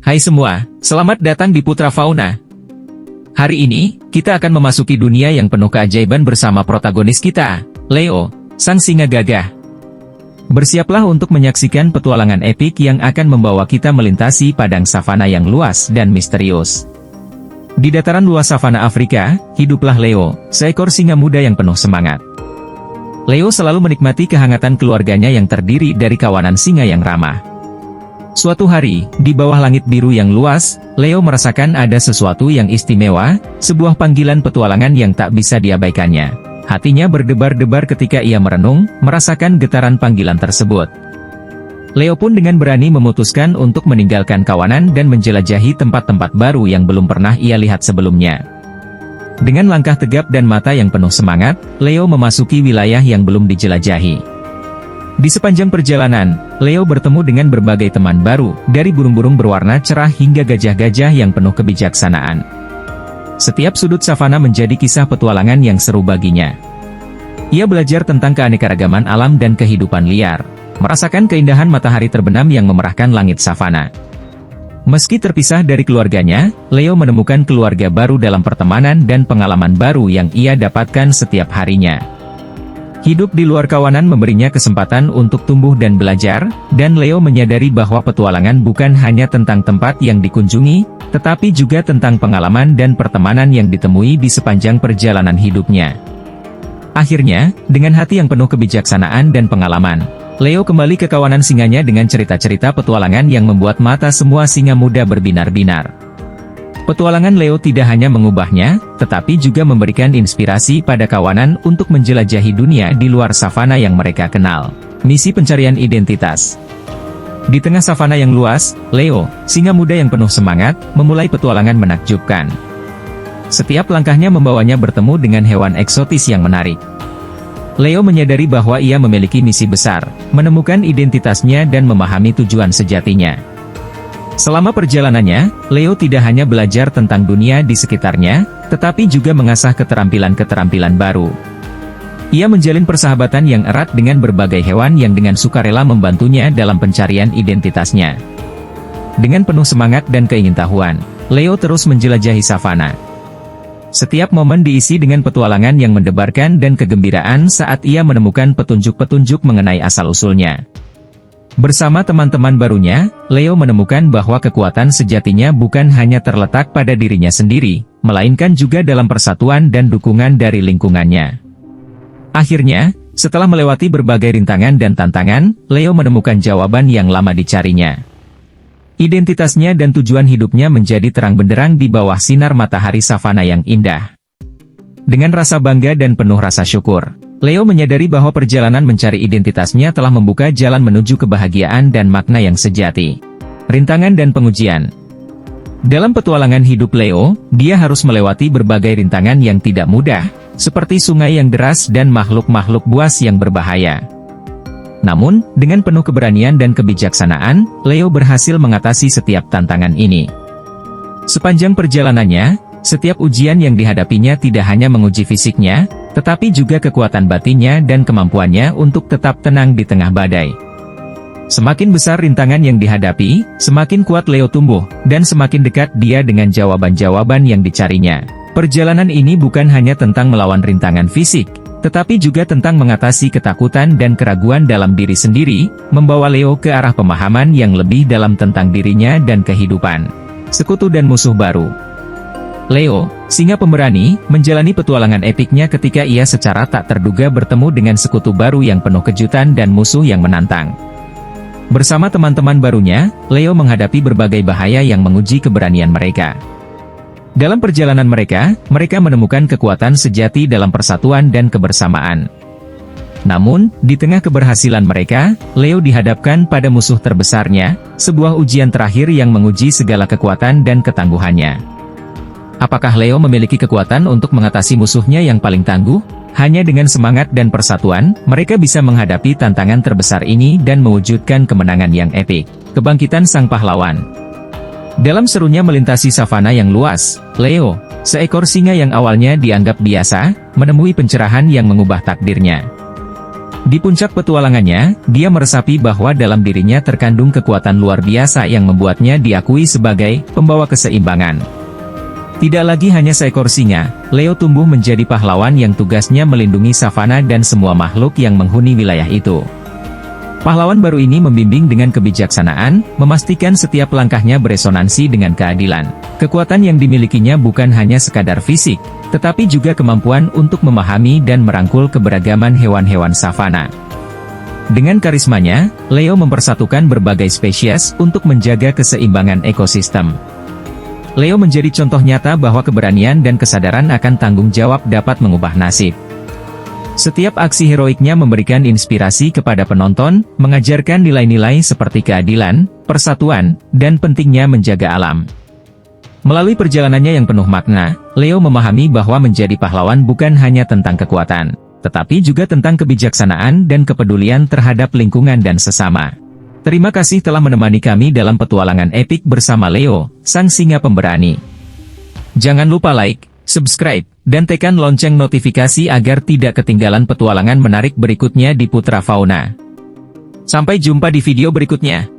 Hai semua, selamat datang di Putra Fauna. Hari ini, kita akan memasuki dunia yang penuh keajaiban bersama protagonis kita, Leo, sang singa gagah. Bersiaplah untuk menyaksikan petualangan epik yang akan membawa kita melintasi padang savana yang luas dan misterius. Di dataran luas savana Afrika, hiduplah Leo, seekor singa muda yang penuh semangat. Leo selalu menikmati kehangatan keluarganya yang terdiri dari kawanan singa yang ramah. Suatu hari, di bawah langit biru yang luas, Leo merasakan ada sesuatu yang istimewa, sebuah panggilan petualangan yang tak bisa diabaikannya. Hatinya berdebar-debar ketika ia merenung, merasakan getaran panggilan tersebut. Leo pun dengan berani memutuskan untuk meninggalkan kawanan dan menjelajahi tempat-tempat baru yang belum pernah ia lihat sebelumnya. Dengan langkah tegap dan mata yang penuh semangat, Leo memasuki wilayah yang belum dijelajahi. Di sepanjang perjalanan, Leo bertemu dengan berbagai teman baru, dari burung-burung berwarna cerah hingga gajah-gajah yang penuh kebijaksanaan. Setiap sudut savana menjadi kisah petualangan yang seru baginya. Ia belajar tentang keanekaragaman alam dan kehidupan liar, merasakan keindahan matahari terbenam yang memerahkan langit savana. Meski terpisah dari keluarganya, Leo menemukan keluarga baru dalam pertemanan dan pengalaman baru yang ia dapatkan setiap harinya. Hidup di luar kawanan memberinya kesempatan untuk tumbuh dan belajar, dan Leo menyadari bahwa petualangan bukan hanya tentang tempat yang dikunjungi, tetapi juga tentang pengalaman dan pertemanan yang ditemui di sepanjang perjalanan hidupnya. Akhirnya, dengan hati yang penuh kebijaksanaan dan pengalaman, Leo kembali ke kawanan singanya dengan cerita-cerita petualangan yang membuat mata semua singa muda berbinar-binar. Petualangan Leo tidak hanya mengubahnya, tetapi juga memberikan inspirasi pada kawanan untuk menjelajahi dunia di luar savana yang mereka kenal. Misi pencarian identitas. Di tengah savana yang luas, Leo, singa muda yang penuh semangat, memulai petualangan menakjubkan. Setiap langkahnya membawanya bertemu dengan hewan eksotis yang menarik. Leo menyadari bahwa ia memiliki misi besar, menemukan identitasnya dan memahami tujuan sejatinya. Selama perjalanannya, Leo tidak hanya belajar tentang dunia di sekitarnya, tetapi juga mengasah keterampilan-keterampilan baru. Ia menjalin persahabatan yang erat dengan berbagai hewan yang dengan sukarela membantunya dalam pencarian identitasnya. Dengan penuh semangat dan keingintahuan, Leo terus menjelajahi savana. Setiap momen diisi dengan petualangan yang mendebarkan dan kegembiraan saat ia menemukan petunjuk-petunjuk mengenai asal-usulnya. Bersama teman-teman barunya, Leo menemukan bahwa kekuatan sejatinya bukan hanya terletak pada dirinya sendiri, melainkan juga dalam persatuan dan dukungan dari lingkungannya. Akhirnya, setelah melewati berbagai rintangan dan tantangan, Leo menemukan jawaban yang lama dicarinya. Identitasnya dan tujuan hidupnya menjadi terang benderang di bawah sinar matahari savana yang indah. Dengan rasa bangga dan penuh rasa syukur, Leo menyadari bahwa perjalanan mencari identitasnya telah membuka jalan menuju kebahagiaan dan makna yang sejati. Rintangan dan pengujian. Dalam petualangan hidup Leo, dia harus melewati berbagai rintangan yang tidak mudah, seperti sungai yang deras dan makhluk-makhluk buas yang berbahaya. Namun, dengan penuh keberanian dan kebijaksanaan, Leo berhasil mengatasi setiap tantangan ini. Sepanjang perjalanannya, setiap ujian yang dihadapinya tidak hanya menguji fisiknya, tetapi juga kekuatan batinnya dan kemampuannya untuk tetap tenang di tengah badai. Semakin besar rintangan yang dihadapi, semakin kuat Leo tumbuh, dan semakin dekat dia dengan jawaban-jawaban yang dicarinya. Perjalanan ini bukan hanya tentang melawan rintangan fisik, tetapi juga tentang mengatasi ketakutan dan keraguan dalam diri sendiri, membawa Leo ke arah pemahaman yang lebih dalam tentang dirinya dan kehidupan. Sekutu dan musuh baru. Leo, singa pemberani, menjalani petualangan epiknya ketika ia secara tak terduga bertemu dengan sekutu baru yang penuh kejutan dan musuh yang menantang. Bersama teman-teman barunya, Leo menghadapi berbagai bahaya yang menguji keberanian mereka. Dalam perjalanan mereka menemukan kekuatan sejati dalam persatuan dan kebersamaan. Namun, di tengah keberhasilan mereka, Leo dihadapkan pada musuh terbesarnya, sebuah ujian terakhir yang menguji segala kekuatan dan ketangguhannya. Apakah Leo memiliki kekuatan untuk mengatasi musuhnya yang paling tangguh? Hanya dengan semangat dan persatuan, mereka bisa menghadapi tantangan terbesar ini dan mewujudkan kemenangan yang epik. Kebangkitan sang pahlawan. Dalam serunya melintasi savana yang luas, Leo, seekor singa yang awalnya dianggap biasa, menemui pencerahan yang mengubah takdirnya. Di puncak petualangannya, dia meresapi bahwa dalam dirinya terkandung kekuatan luar biasa yang membuatnya diakui sebagai pembawa keseimbangan. Tidak lagi hanya seekor singa, Leo tumbuh menjadi pahlawan yang tugasnya melindungi savana dan semua makhluk yang menghuni wilayah itu. Pahlawan baru ini membimbing dengan kebijaksanaan, memastikan setiap langkahnya beresonansi dengan keadilan. Kekuatan yang dimilikinya bukan hanya sekadar fisik, tetapi juga kemampuan untuk memahami dan merangkul keberagaman hewan-hewan savana. Dengan karismanya, Leo mempersatukan berbagai spesies untuk menjaga keseimbangan ekosistem. Leo menjadi contoh nyata bahwa keberanian dan kesadaran akan tanggung jawab dapat mengubah nasib. Setiap aksi heroiknya memberikan inspirasi kepada penonton, mengajarkan nilai-nilai seperti keadilan, persatuan, dan pentingnya menjaga alam. Melalui perjalanannya yang penuh makna, Leo memahami bahwa menjadi pahlawan bukan hanya tentang kekuatan, tetapi juga tentang kebijaksanaan dan kepedulian terhadap lingkungan dan sesama. Terima kasih telah menemani kami dalam petualangan epik bersama Leo, sang singa pemberani. Jangan lupa like, subscribe, dan tekan lonceng notifikasi agar tidak ketinggalan petualangan menarik berikutnya di Putra Fauna. Sampai jumpa di video berikutnya.